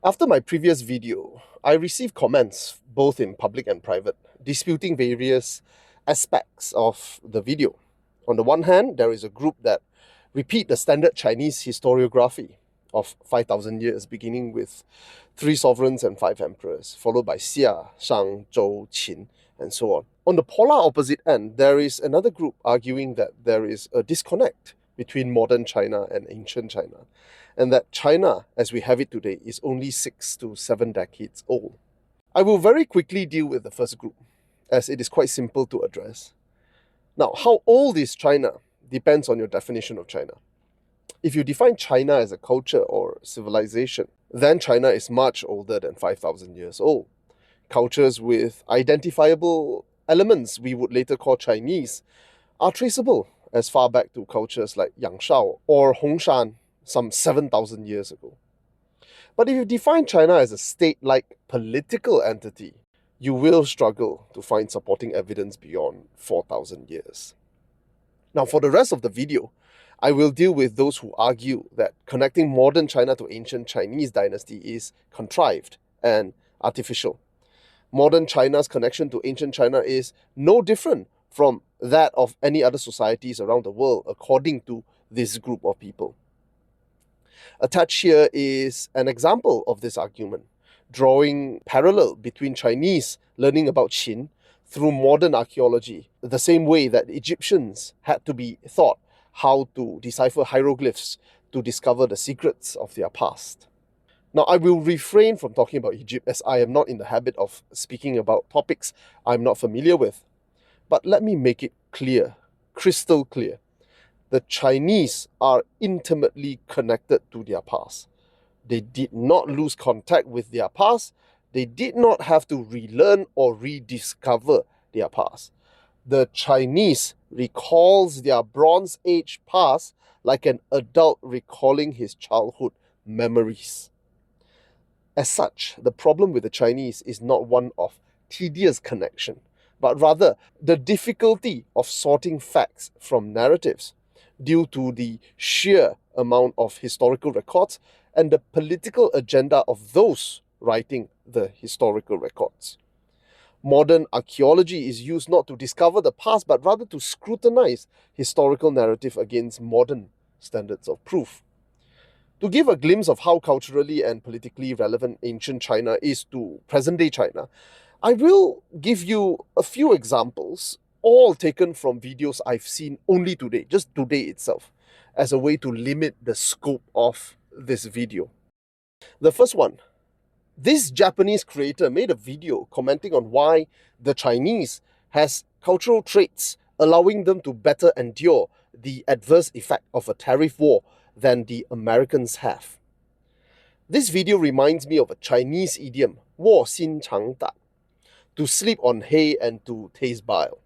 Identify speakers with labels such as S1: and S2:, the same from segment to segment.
S1: After my previous video, I received comments, both in public and private, disputing various aspects of the video. On the one hand, there is a group that repeat the standard Chinese historiography of 5,000 years, beginning with 3 sovereigns and 5 emperors, followed by Xia, Shang, Zhou, Qin, and so on. On the polar opposite end, there is another group arguing that there is a disconnect between modern China and ancient China, and that China, as we have it today, is only 6 to 7 decades old. I will very quickly deal with the first group, as it is quite simple to address. Now, how old is China depends on your definition of China. If you define China as a culture or civilization, then China is much older than 5,000 years old. Cultures with identifiable elements we would later call Chinese are traceable as far back to cultures like Yangshao or Hongshan some 7,000 years ago. But if you define China as a state-like political entity, you will struggle to find supporting evidence beyond 4,000 years. Now, for the rest of the video, I will deal with those who argue that connecting modern China to ancient Chinese dynasty is contrived and artificial. Modern China's connection to ancient China is no different from that of any other societies around the world, according to this group of people. Attached here is an example of this argument, drawing parallel between Chinese learning about Qin through modern archaeology, the same way that Egyptians had to be taught how to decipher hieroglyphs to discover the secrets of their past. Now, I will refrain from talking about Egypt as I am not in the habit of speaking about topics I'm not familiar with. But let me make it clear, crystal clear. The Chinese are intimately connected to their past. They did not lose contact with their past. They did not have to relearn or rediscover their past. The Chinese recalls their Bronze Age past like an adult recalling his childhood memories. As such, the problem with the Chinese is not one of tedious connection, but rather the difficulty of sorting facts from narratives due to the sheer amount of historical records and the political agenda of those writing the historical records. Modern archaeology is used not to discover the past, but rather to scrutinize historical narrative against modern standards of proof. To give a glimpse of how culturally and politically relevant ancient China is to present-day China, I will give you a few examples, all taken from videos I've seen only today, just today itself, as a way to limit the scope of this video. The first one, this Japanese creator made a video commenting on why the Chinese has cultural traits allowing them to better endure the adverse effect of a tariff war than the Americans have. This video reminds me of a Chinese idiom, 卧薪尝胆, to sleep on hay and to taste bile,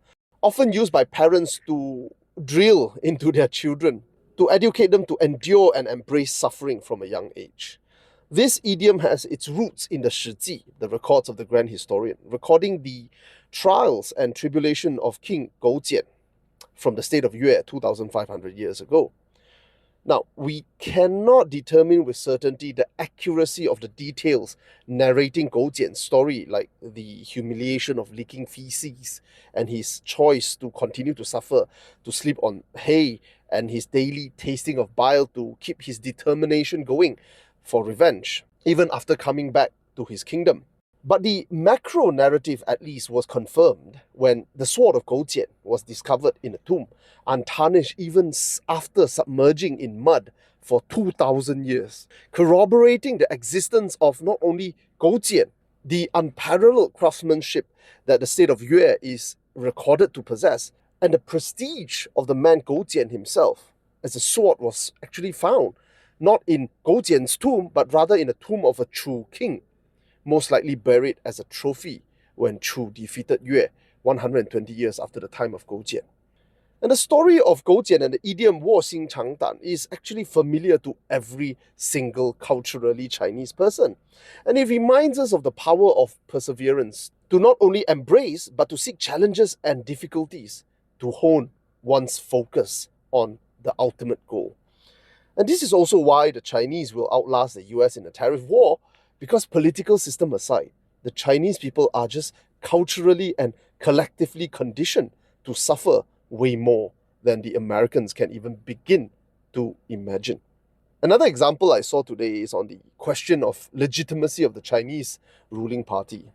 S1: often used by parents to drill into their children, to educate them to endure and embrace suffering from a young age. This idiom has its roots in the Shiji, the records of the grand historian, recording the trials and tribulation of King Goujian from the state of Yue 2,500 years ago. Now, we cannot determine with certainty the accuracy of the details narrating Goujian's story, like the humiliation of leaking feces and his choice to continue to suffer, to sleep on hay, and his daily tasting of bile to keep his determination going for revenge, even after coming back to his kingdom. But the macro narrative at least was confirmed when the sword of Goujian was discovered in a tomb, untarnished even after submerging in mud for 2,000 years, corroborating the existence of not only Goujian, the unparalleled craftsmanship that the state of Yue is recorded to possess, and the prestige of the man Goujian himself, as the sword was actually found, not in Goujian's tomb, but rather in the tomb of a Chu king, most likely buried as a trophy when Chu defeated Yue 120 years after the time of Goujian. And the story of Goujian and the idiom 卧薪尝胆 is actually familiar to every single culturally Chinese person. And it reminds us of the power of perseverance to not only embrace, but to seek challenges and difficulties to hone one's focus on the ultimate goal. And this is also why the Chinese will outlast the US in a tariff war, Because political system aside, the Chinese people are just culturally and collectively conditioned to suffer way more than the Americans can even begin to imagine. Another example I saw today is on the question of legitimacy of the Chinese ruling party.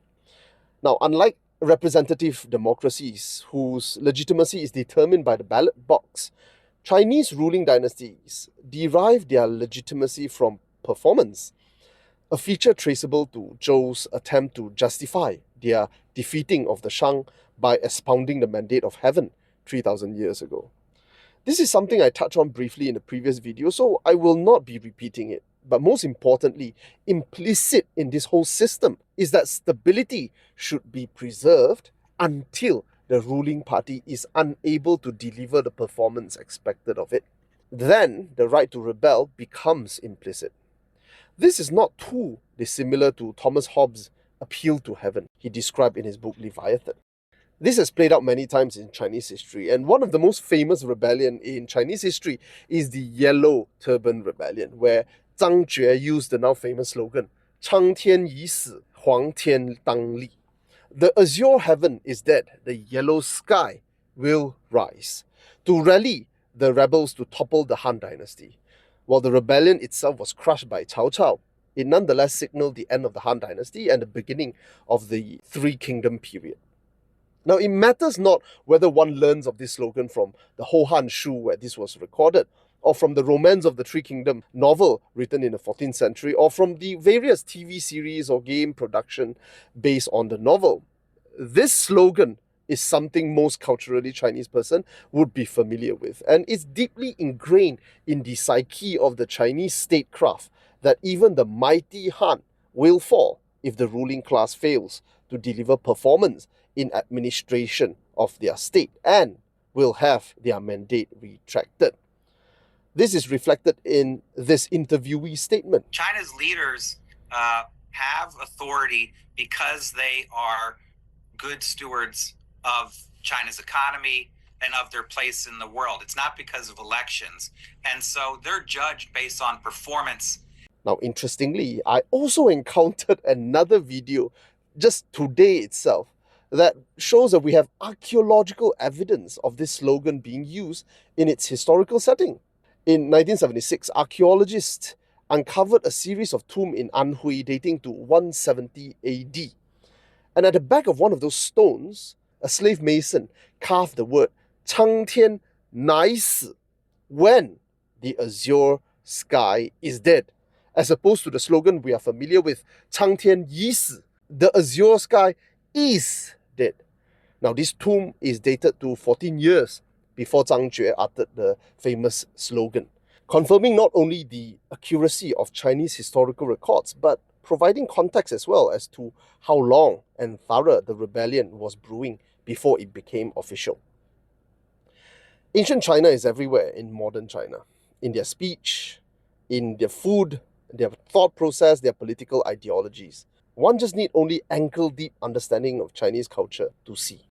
S1: Now, unlike representative democracies whose legitimacy is determined by the ballot box, Chinese ruling dynasties derive their legitimacy from performance, a feature traceable to Zhou's attempt to justify their defeating of the Shang by expounding the mandate of heaven 3,000 years ago. This is something I touched on briefly in the previous video, so I will not be repeating it. But most importantly, implicit in this whole system is that stability should be preserved until the ruling party is unable to deliver the performance expected of it. Then the right to rebel becomes implicit. This is not too dissimilar to Thomas Hobbes' appeal to heaven he described in his book Leviathan. This has played out many times in Chinese history, and one of the most famous rebellion in Chinese history is the Yellow Turban Rebellion, where Zhang Jue used the now famous slogan, 苍天已死,黄天当立. The azure heaven is dead, the yellow sky will rise, to rally the rebels to topple the Han dynasty. While the rebellion itself was crushed by Cao Cao, it nonetheless signaled the end of the Han dynasty and the beginning of the Three Kingdom period. Now, it matters not whether one learns of this slogan from the Ho Han Shu, where this was recorded, or from the Romance of the Three Kingdom novel written in the 14th century, or from the various TV series or game production based on the novel. This slogan is something most culturally Chinese person would be familiar with, and it's deeply ingrained in the psyche of the Chinese statecraft that even the mighty Han will fall if the ruling class fails to deliver performance in administration of their state and will have their mandate retracted. This is reflected in this interviewee statement.
S2: China's leaders have authority because they are good stewards of China's economy and of their place in the world. It's not because of elections. And so they're judged based on performance.
S1: Now, interestingly, I also encountered another video just today itself that shows that we have archaeological evidence of this slogan being used in its historical setting. In 1976, archaeologists uncovered a series of tombs in Anhui dating to 170 AD. And at the back of one of those stones, a slave mason carved the word 苍天乃死, when the azure sky is dead, as opposed to the slogan we are familiar with, 苍天已死, the azure sky is dead. Now, this tomb is dated to 14 years before Zhang Jue uttered the famous slogan, confirming not only the accuracy of Chinese historical records, but providing context as well as to how long and thorough the rebellion was brewing before it became official. Ancient China is everywhere in modern China, in their speech, in their food, their thought process, their political ideologies. One just need only ankle-deep understanding of Chinese culture to see.